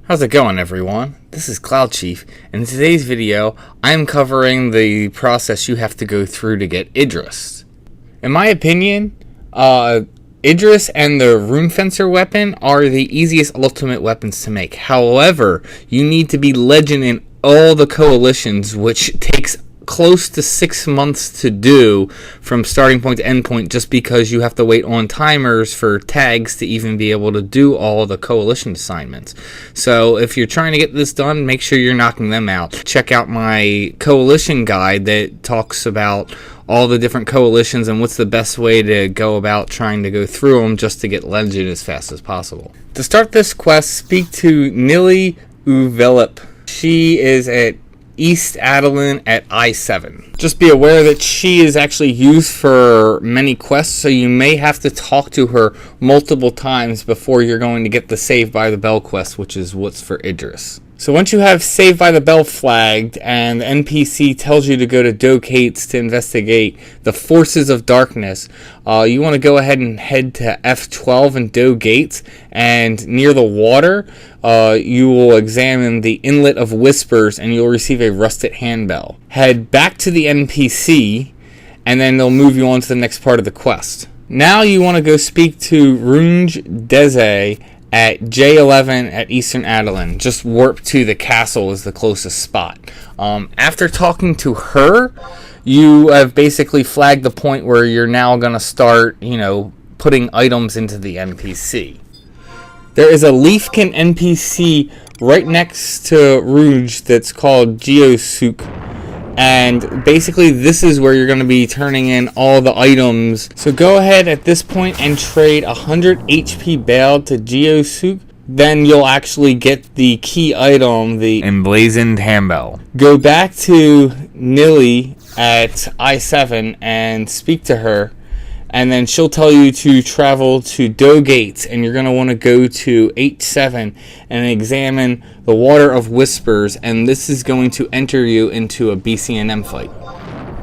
How's it going, everyone? This is cloudchief, and in today's video, I'm covering the process you have to go through to get Idris. In my opinion, Idris and the Rune Fencer weapon are the easiest ultimate weapons to make. However, you need to be legend in all the coalitions, which takes close to 6 months to do from starting point to end point, just because you have to wait on timers for tags to even be able to do all the coalition assignments. So if you're trying to get this done, make sure you're knocking them out. Check out my coalition guide that talks about all the different coalitions and what's the best way to go about trying to go through them just to get legend as fast as possible. To start this quest, speak to Nili Uvelip. She is at East Adeline at I-7. Just be aware that she is actually used for many quests, so you may have to talk to her multiple times before you're going to get the Saved by the Bell quest, which is what's for Idris. So once you have Saved by the Bell flagged and the NPC tells you to go to Dokates to investigate the forces of darkness, you want to go ahead and head to F12 in Dokates, and near the water, you will examine the Inlet of Whispers and you'll receive a rusted handbell. Head back to the NPC and then they'll move you on to the next part of the quest. Now you want to go speak to Runge Deze at J11 at Eastern Adeline. Just warp to the castle is the closest spot. After talking to her, you have basically flagged the point where you're now going to start, putting items into the NPC. There is a Leafkin NPC right next to Rouge that's called Geosuk, and basically this is where you're going to be turning in all the items. So go ahead at this point and trade 100 HP Bale to Geosuk. Then you'll actually get the key item, the Emblazoned Handbell. Go back to Nili at I-7 and speak to her, and then she'll tell you to travel to Dogates, and you're going to want to go to H7 and examine the Water of Whispers, and this is going to enter you into a BCNM fight.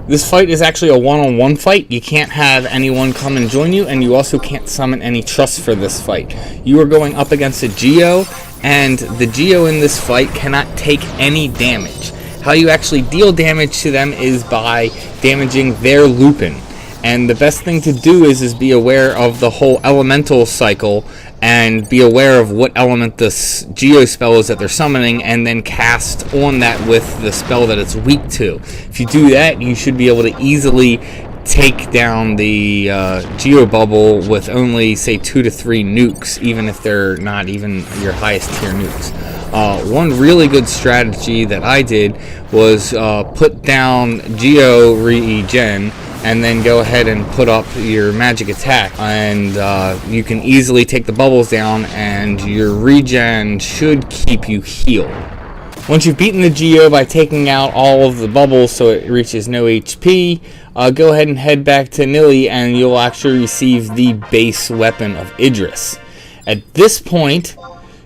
This fight is actually a one-on-one fight. You can't have anyone come and join you, and you also can't summon any trust for this fight. You are going up against a Geo, and the Geo in this fight cannot take any damage. How you actually deal damage to them is by damaging their Lupin. And the best thing to do is be aware of the whole elemental cycle and be aware of what element this Geo spell is that they're summoning, and then cast on that with the spell that it's weak to. If you do that, you should be able to easily take down the Geo bubble with only, say, 2 to 3 nukes, even if they're not even your highest tier nukes. One really good strategy that I did was put down Geo regen, and then go ahead and put up your magic attack, and you can easily take the bubbles down, and your regen should keep you healed. Once you've beaten the Geo by taking out all of the bubbles so it reaches no HP, go ahead and head back to Nili, and you'll actually receive the base weapon of Idris. At this point,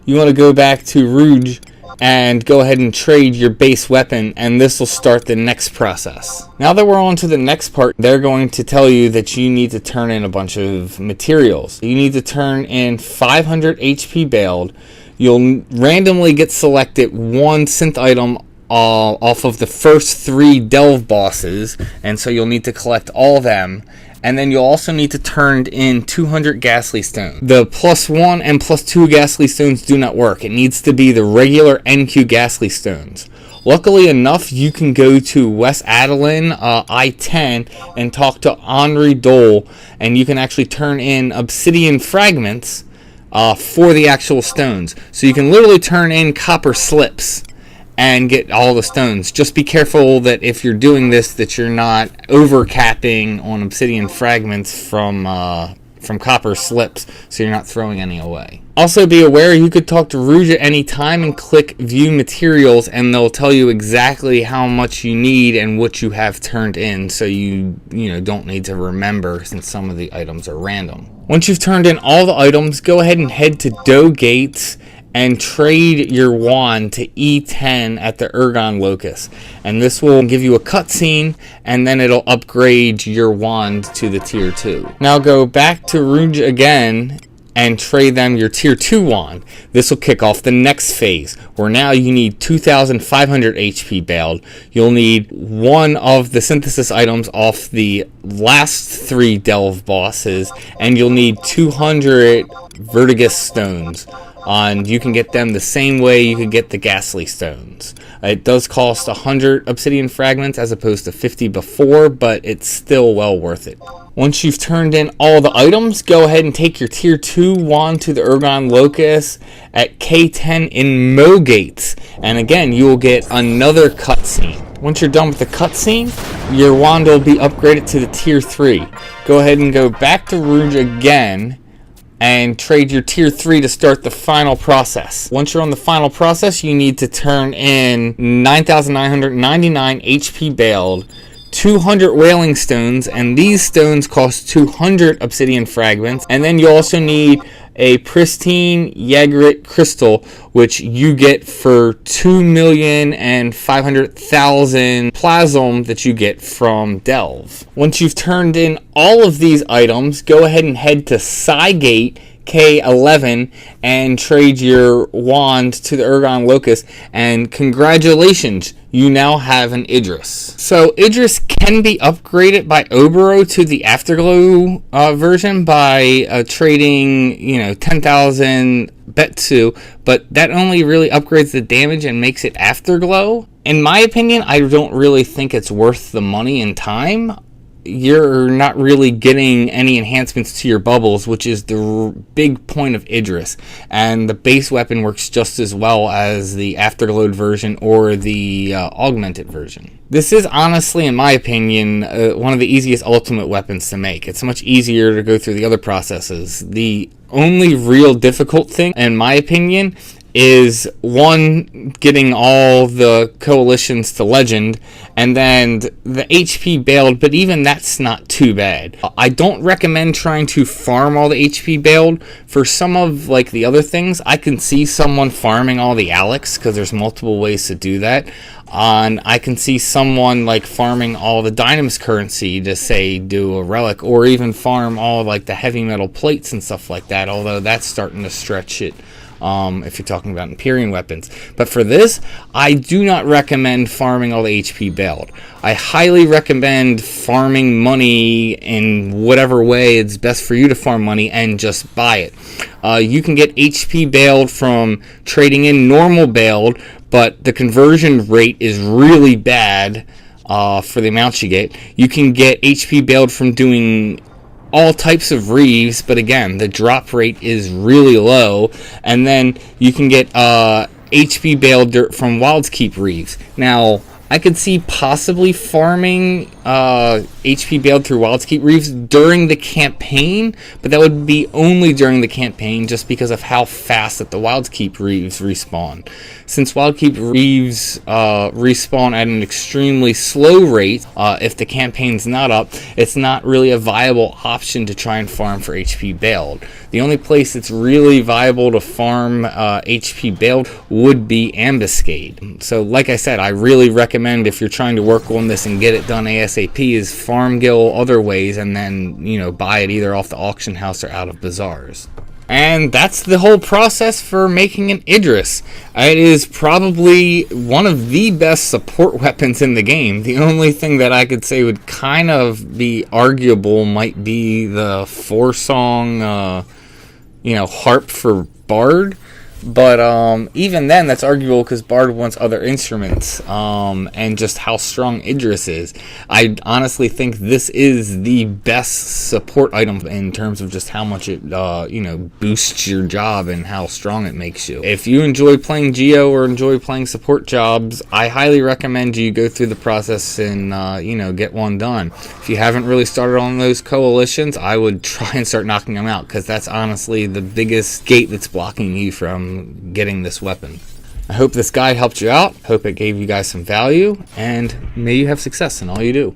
you want to go back to Rouge and go ahead and trade your base weapon, and this will start the next process. Now that we're on to the next part, they're going to tell you that you need to turn in a bunch of materials. You need to turn in 500 HP baled. You'll randomly get selected one synth item off of the first 3 delve bosses, and so you'll need to collect all of them. And then you'll also need to turn in 200 ghastly stones. The +1 and +2 ghastly stones do not work. It needs to be the regular NQ ghastly stones. Luckily enough, you can go to West Adeline, I-10, and talk to Henri Dole, and you can actually turn in obsidian fragments for the actual stones. So you can literally turn in copper slips and get all the stones. Just be careful that if you're doing this, that you're not overcapping on obsidian fragments from copper slips, so you're not throwing any away. Also be aware you could talk to Rouge at any time and click view materials, and they'll tell you exactly how much you need and what you have turned in, so you don't need to remember, since some of the items are random. Once you've turned in all the items, go ahead and head to Dogates and trade your wand to E10 at the Ergon Locus. And this will give you a cutscene, and then it'll upgrade your wand to the tier 2. Now go back to Rouge again and trade them your tier 2 wand. This will kick off the next phase, where now you need 2,500 HP bailed. You'll need one of the synthesis items off the last 3 delve bosses, and you'll need 200 Vertigus stones. And you can get them the same way you could get the ghastly stones. It does cost 100 obsidian fragments as opposed to 50 before, but it's still well worth it. Once you've turned in all the items, go ahead and take your tier 2 wand to the Ergon Locus at K10 in Mogates. And again, you will get another cutscene. Once you're done with the cutscene, your wand will be upgraded to the tier 3. Go ahead and go back to Rouge again and trade your tier 3 to start the final process. Once you're on the final process, you need to turn in 9,999 HP bailed, 200 whaling stones, and these stones cost 200 obsidian fragments. And then you also need a pristine Jaegerite crystal, which you get for 2,500,000 plasm that you get from Delve. Once you've turned in all of these items, go ahead and head to Cygate K11 and trade your wand to the Ergon Locus, and congratulations, you now have an Idris. So Idris can be upgraded by Obero to the Afterglow version by trading, 10,000 Betsu, but that only really upgrades the damage and makes it Afterglow. In my opinion, I don't really think it's worth the money and time. You're not really getting any enhancements to your bubbles, which is the big point of Idris. And the base weapon works just as well as the Afterglow version or the augmented version. This is honestly, in my opinion, one of the easiest ultimate weapons to make. It's much easier to go through the other processes. The only real difficult thing, in my opinion, is one, getting all the coalitions to legend, and then the HP bailed, but even that's not too bad. I don't recommend trying to farm all the HP bailed. For some of the other things, I can see someone farming all the Alex, because there's multiple ways to do that. And I can see someone farming all the Dynamis currency to say do a relic, or even farm all the heavy metal plates and stuff like that, although that's starting to stretch it. If you're talking about Empyrean weapons. But for this, I do not recommend farming all the HP bailed. I highly recommend farming money in whatever way it's best for you to farm money and just buy it. You can get HP bailed from trading in normal bailed, but the conversion rate is really bad for the amounts you get. You can get HP bailed from doing all types of reeves, but again, the drop rate is really low. And then you can get HP bailed from Wild's Keep reeves. Now, I could see possibly farming HP bailed through Wild's Keep reeves during the campaign, but that would be only during the campaign just because of how fast that the Wild's Keep reeves respawn. Since Wild Keep reeves respawn at an extremely slow rate, if the campaign's not up, it's not really a viable option to try and farm for HP bailed. The only place it's really viable to farm HP bailed would be Ambuscade. So like I said, I really recommend, if you're trying to work on this and get it done ASAP, is farm gil other ways and then, buy it either off the auction house or out of bazaars. And that's the whole process for making an Idris. It is probably one of the best support weapons in the game. The only thing that I could say would kind of be arguable might be the 4-song, harp for Bard. But even then, that's arguable because Bard wants other instruments, and just how strong Idris is. I honestly think this is the best support item in terms of just how much it, boosts your job and how strong it makes you. If you enjoy playing Geo or enjoy playing support jobs, I highly recommend you go through the process and, get one done. If you haven't really started on those coalitions, I would try and start knocking them out, because that's honestly the biggest gate that's blocking you from getting this weapon. I hope this guide helped you out. Hope it gave you guys some value, and may you have success in all you do.